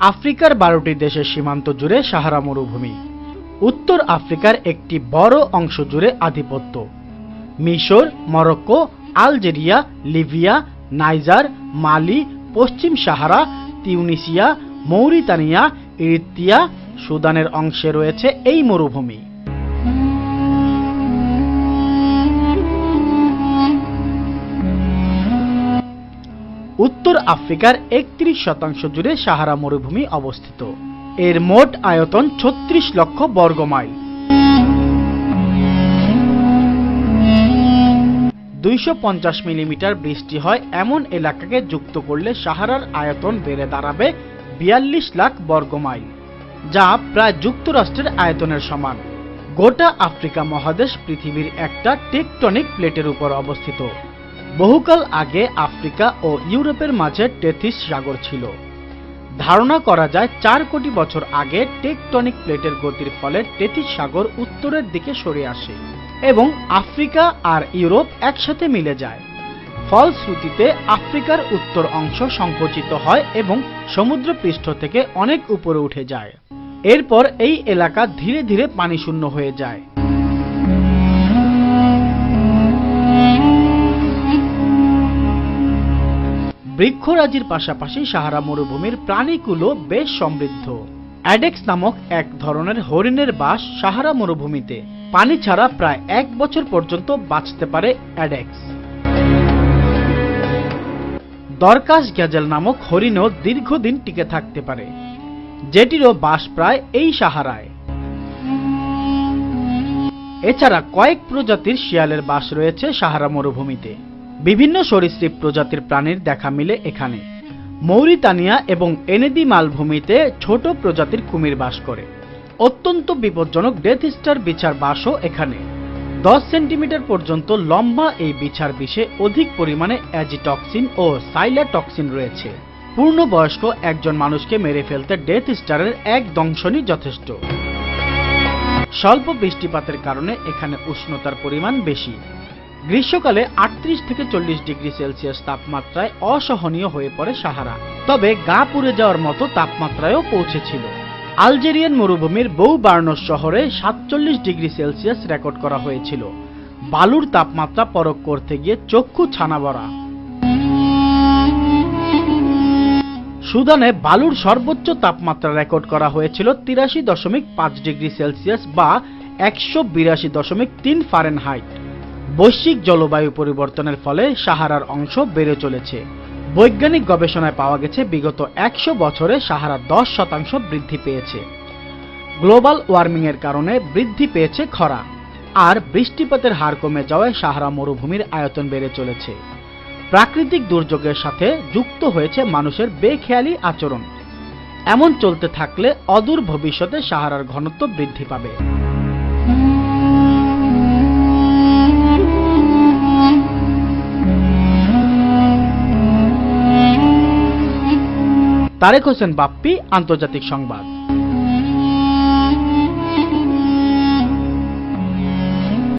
আফ্রিকার 12টি দেশের সীমান্ত জুড়ে সাহারা মরুভূমি। উত্তর আফ্রিকার একটি বড় অংশ জুড়ে আধিপত্য। মিশর, মরক্কো, আলজেরিয়া, লিবিয়া, নাইজার, মালি, পশ্চিম সাহারা, তিউনিসিয়া, মৌরিতানিয়া, ইরিত্রিয়া, সুদানের অংশে রয়েছে এই মরুভূমি। উত্তর আফ্রিকার 31% জুড়ে সাহারা মরুভূমি অবস্থিত। এর মোট আয়তন 36 লক্ষ বর্গ মাইল। 250 মিলিমিটার বৃষ্টি হয় এমন এলাকাকে যুক্ত করলে সাহারার আয়তন বেড়ে দাঁড়াবে 42 লাখ বর্গ মাইল, যা প্রায় যুক্তরাষ্ট্রের আয়তনের সমান। গোটা আফ্রিকা মহাদেশ পৃথিবীর একটা টেকটনিক প্লেটের উপর অবস্থিত। বহুকাল আগে আফ্রিকা ও ইউরোপের মাঝে টেথিস সাগর ছিল। ধারণা করা যায় 4 কোটি বছর আগে টেকটনিক প্লেটের গতির ফলে টেথিস সাগর উত্তরের দিকে সরে আসে এবং আফ্রিকা আর ইউরোপ একসাথে মিলে যায়। ফলশ্রুতিতে আফ্রিকার উত্তর অংশ সংকুচিত হয় এবং সমুদ্রপৃষ্ঠ থেকে অনেক উপরে উঠে যায়। এরপর এই এলাকা ধীরে ধীরে পানিশূন্য হয়ে যায়। বৃক্ষরাজির পাশাপাশি সাহারা মরুভূমির প্রাণীকুলও বেশ সমৃদ্ধ। অ্যাডেক্স নামক এক ধরনের হরিণের বাস সাহারা মরুভূমিতে। পানি ছাড়া প্রায় 1 বছর পর্যন্ত বাঁচতে পারে অ্যাডেক্স। দরকাস গ্যাজেল নামক হরিণও দীর্ঘদিন টিকে থাকতে পারে, যেটিরও বাস প্রায় এই সাহারায়। এছাড়া কয়েক প্রজাতির শিয়ালের বাস রয়েছে সাহারা মরুভূমিতে। বিভিন্ন সরীসৃপ প্রজাতির প্রাণীর দেখা মিলে এখানে। মৌরিতানিয়া এবং এনেদি মালভূমিতে ছোট প্রজাতির কুমির বাস করে। অত্যন্ত বিপজ্জনক ডেথ স্টার বিছার বাসও এখানে। 10 সেন্টিমিটার পর্যন্ত লম্বা এই বিছার বিষে অধিক পরিমাণে অ্যাজিটক্সিন ও সাইলাটক্সিন রয়েছে। পূর্ণবয়স্ক একজন মানুষকে মেরে ফেলতে ডেথ স্টারের এক দংশনই যথেষ্ট। স্বল্প বৃষ্টিপাতের কারণে এখানে উষ্ণতার পরিমাণ বেশি। গ্রীষ্মকালে 38 থেকে 40 ডিগ্রি সেলসিয়াস তাপমাত্রায় অসহনীয় হয়ে পড়ে সাহারা, তবে গা পুড়ে যাওয়ার মতো তাপমাত্রায়ও পৌঁছেছিল। আলজেরিয়ান মরুভূমির বউ-বার্নস শহরে 47 ডিগ্রি সেলসিয়াস রেকর্ড করা হয়েছিল। বালুর তাপমাত্রা পরখ করতে গিয়ে চক্ষু ছানা ভরা। সুদানে বালুর সর্বোচ্চ তাপমাত্রা রেকর্ড করা হয়েছিল 83.5 ডিগ্রি সেলসিয়াস বা 182.3 ফারেনহাইট। বৈশ্বিক জলবায়ু পরিবর্তনের ফলে সাহারার অংশ বেড়ে চলেছে। বৈজ্ঞানিক গবেষণায় পাওয়া গেছে বিগত 100 বছরে সাহারা 10% বৃদ্ধি পেয়েছে। গ্লোবাল ওয়ার্মিং এর কারণে বৃদ্ধি পেয়েছে খরা, আর বৃষ্টিপাতের হার কমে যাওয়ায় সাহারা মরুভূমির আয়তন বেড়ে চলেছে। প্রাকৃতিক দুর্যোগের সাথে যুক্ত হয়েছে মানুষের বেখেয়ালি আচরণ। এমন চলতে থাকলে অদূর ভবিষ্যতে সাহারার ঘনত্ব বৃদ্ধি পাবে। তারেক হোসেন বাপ্পি, আন্তর্জাতিক সংবাদ।